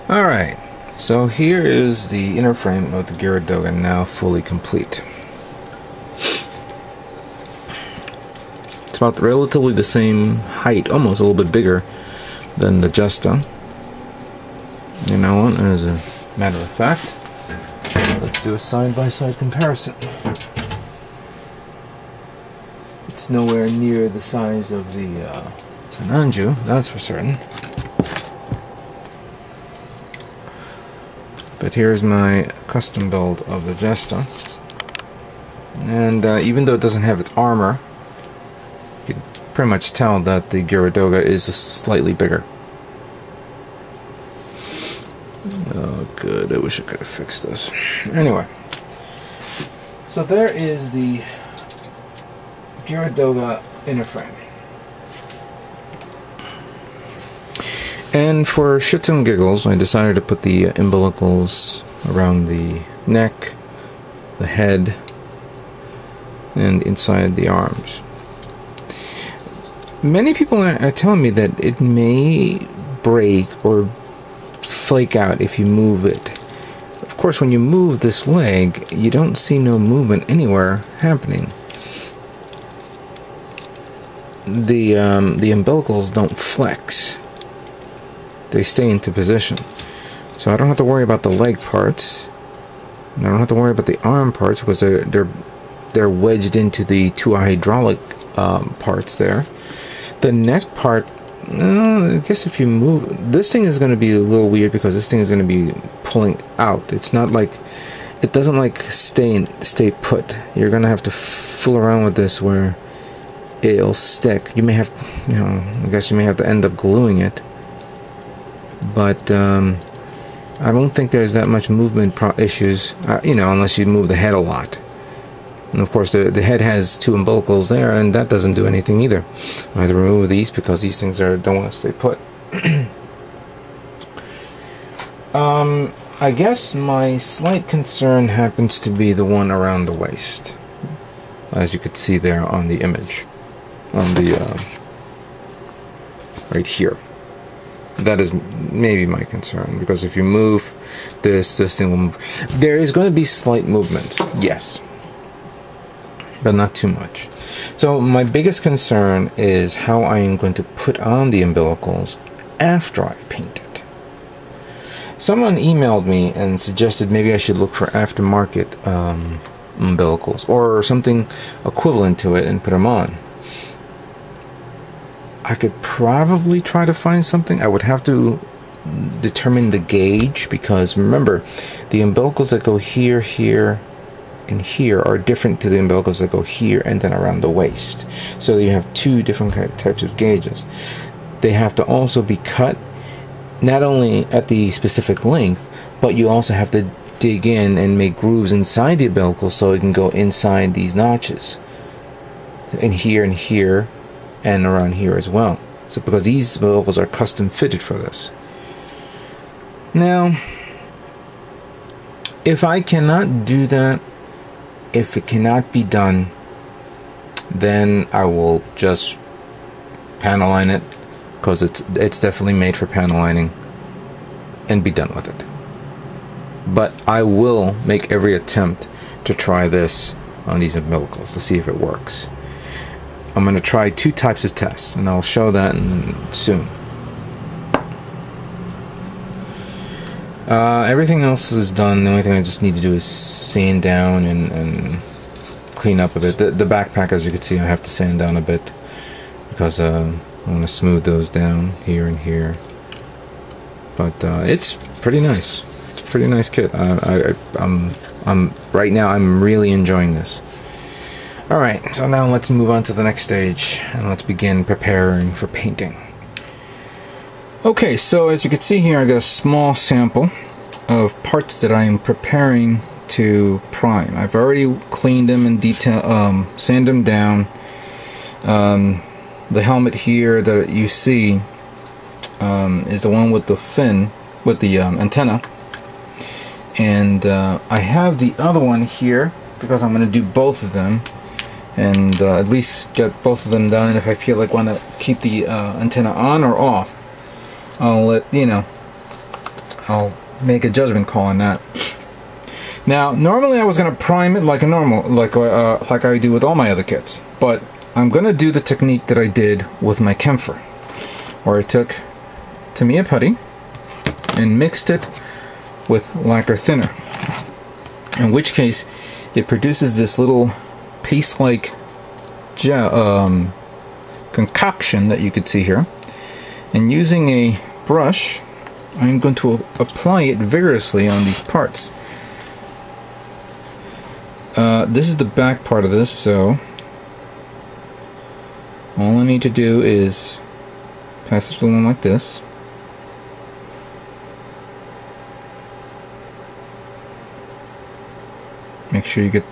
Alright, so here is the inner frame of the Geara Doga, now fully complete. It's about relatively the same height, almost a little bit bigger than the Justa. You know what, as a matter of fact, let's do a side-by-side comparison. It's nowhere near the size of the Sananju, that's for certain. But here's my custom build of the Justa. And even though it doesn't have its armor, you can pretty much tell that the Geara Doga is slightly bigger. Oh good, I wish I could have fixed this. Anyway, so there is the Geara Doga inner frame. And for shits and giggles, I decided to put the umbilicals around the neck, the head, and inside the arms. Many people are telling me that it may break or flake out if you move it. Of course, when you move this leg, you don't see no movement anywhere happening. The umbilicals don't flex. They stay into position. So I don't have to worry about the leg parts. And I don't have to worry about the arm parts because they're wedged into the two hydraulic parts there. The neck part, I guess if you move, this thing is going to be a little weird because this thing is going to be pulling out. It's not like, it doesn't like stay put. You're going to have to fool around with this where it'll stick. You may have, you know, I guess you may have to end up gluing it. But I don't think there's that much movement issues, you know, unless you move the head a lot. And of course the head has two umbilicals there, and that doesn't do anything either. I have to remove these because these things don't want to stay put. I guess my slight concern happens to be the one around the waist, as you could see there on the image, on the right here. That is maybe my concern, because if you move this thing will move. There is going to be slight movements, yes, but not too much. So my biggest concern is how I am going to put on the umbilicals after I paint it. Someone emailed me and suggested maybe I should look for aftermarket umbilicals or something equivalent to it and put them on. I could probably try to find something. I would have to determine the gauge, because remember, the umbilicals that go here, here, and here are different to the umbilicals that go here and then around the waist. So you have two different types of gauges. They have to also be cut not only at the specific length, but you also have to dig in and make grooves inside the umbilicals so it can go inside these notches. And here, and around here as well. So because these umbilicals are custom fitted for this. Now, if I cannot do that, if it cannot be done, then I will just panel line it, because it's definitely made for panel lining, and be done with it. But I will make every attempt to try this on these umbilicals to see if it works. I'm going to try two types of tests, and I'll show that soon. Everything else is done. The only thing I just need to do is sand down and clean up a bit. The backpack, as you can see, I have to sand down a bit because I want to smooth those down here and here. But it's pretty nice. It's a pretty nice kit. Right now I'm really enjoying this. Alright, so now let's move on to the next stage and let's begin preparing for painting. Okay, so as you can see here, I got a small sample of parts that I am preparing to prime. I've already cleaned them in detail, sanded them down. The helmet here that you see is the one with the fin, with the antenna. And I have the other one here because I'm going to do both of them. And at least get both of them done. If I feel like want to keep the antenna on or off, I'll let you know. I'll make a judgment call on that. Now, normally I was going to prime it like a normal, like I do with all my other kits, but I'm going to do the technique that I did with my Kampfer, where I took Tamiya putty and mixed it with lacquer thinner, in which case it produces this little paste-like concoction that you could see here. And using a brush, I'm going to apply it vigorously on these parts. This is the back part of this, so all I need to do is pass it along like this. Make sure you get...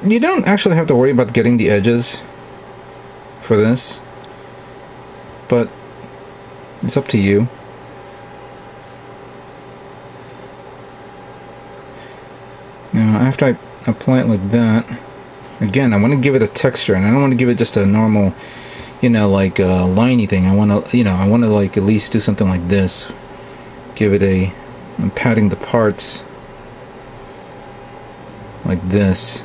you don't actually have to worry about getting the edges for this, but it's up to you. Now, after I apply it like that, again, I want to give it a texture, and I don't want to give it just a normal, you know, like liney thing. I want to, you know, I want to like at least do something like this. Give it a... I'm patting the parts like this.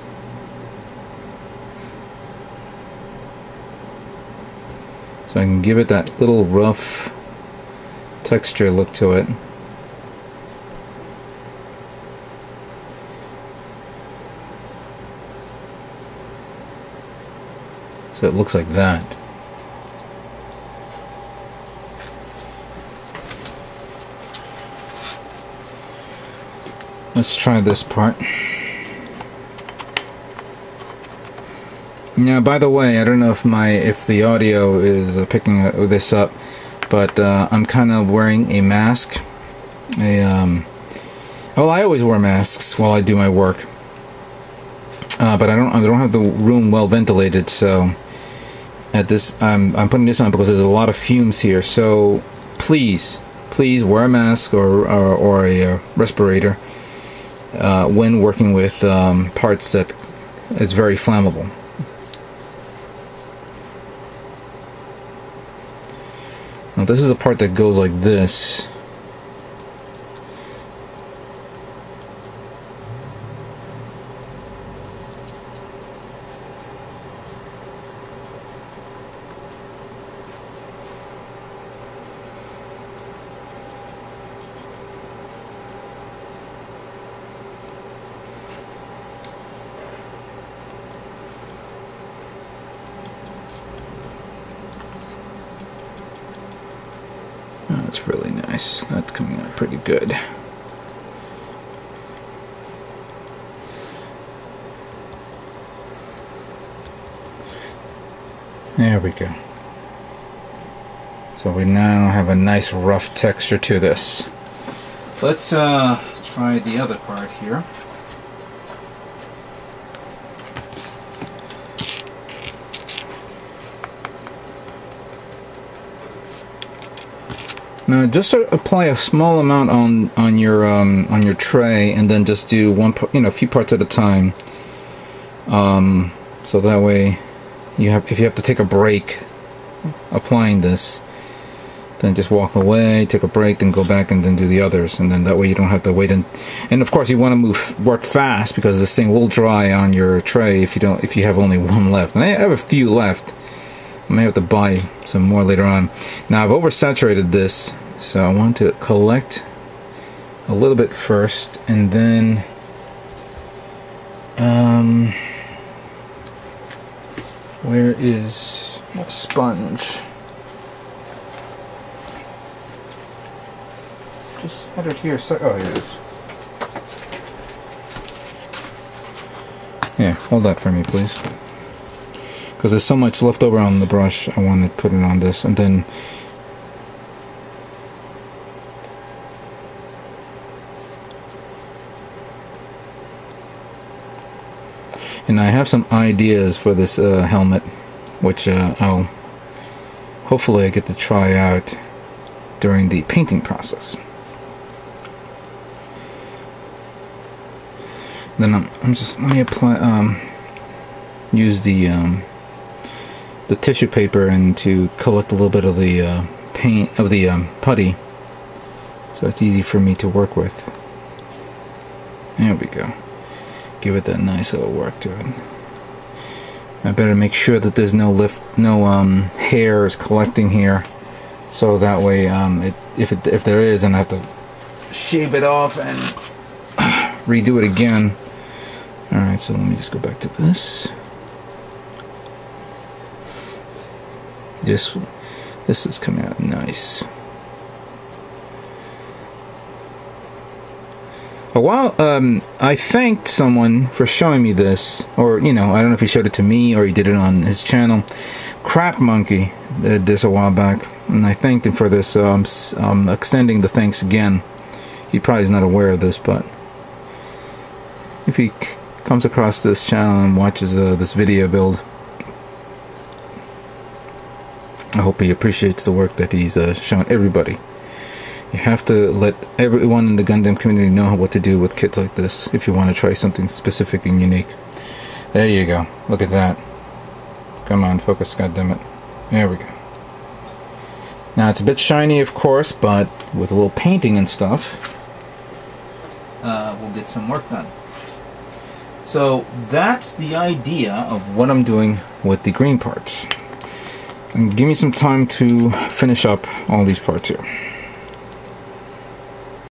So I can give it that little rough texture look to it. So it looks like that. Let's try this part. Now, by the way, I don't know if the audio is picking this up, but I'm kind of wearing a mask. Well, I always wear masks while I do my work, but I don't have the room well ventilated. So at this, I'm putting this on because there's a lot of fumes here. So please wear a mask or a respirator when working with parts that is very flammable. Now this is a part that goes like this. That's really nice. That's coming out pretty good. There we go. So we now have a nice rough texture to this. Let's try the other part here. Now, just apply a small amount on your tray, and then just do a few parts at a time. So that way, if you have to take a break applying this, then just walk away, take a break, then go back and then do the others, and then that way you don't have to wait. And of course, you want to work fast because this thing will dry on your tray if you have only one left. And I have a few left. I may have to buy some more later on. Now, I've oversaturated this, so I want to collect a little bit first, and then where is my sponge? Just had it here. Oh, here it is. Yeah, hold that for me, please. Because there's so much left over on the brush, I want to put it on this, and then I have some ideas for this helmet, which I'll hopefully I get to try out during the painting process. Then let me apply use the tissue paper and to collect a little bit of the paint of the putty so it's easy for me to work with. There we go. Give it that nice little work to it. I better make sure that there's no hairs collecting here, so that way if there is, then I have to shave it off and redo it again. Alright, so let me just go back to this. This is coming out nice. A while, I thanked someone for showing me this, or, you know, I don't know if he showed it to me or he did it on his channel. Crap Monkey did this a while back, and I thanked him for this, so I'm extending the thanks again. He probably is not aware of this, but if he comes across this channel and watches this video build, I hope he appreciates the work that he's shown everybody. You have to let everyone in the Gundam community know what to do with kits like this if you want to try something specific and unique. There you go. Look at that. Come on, focus, goddammit. There we go. Now it's a bit shiny, of course, but with a little painting and stuff, we'll get some work done. So that's the idea of what I'm doing with the green parts. And give me some time to finish up all these parts here.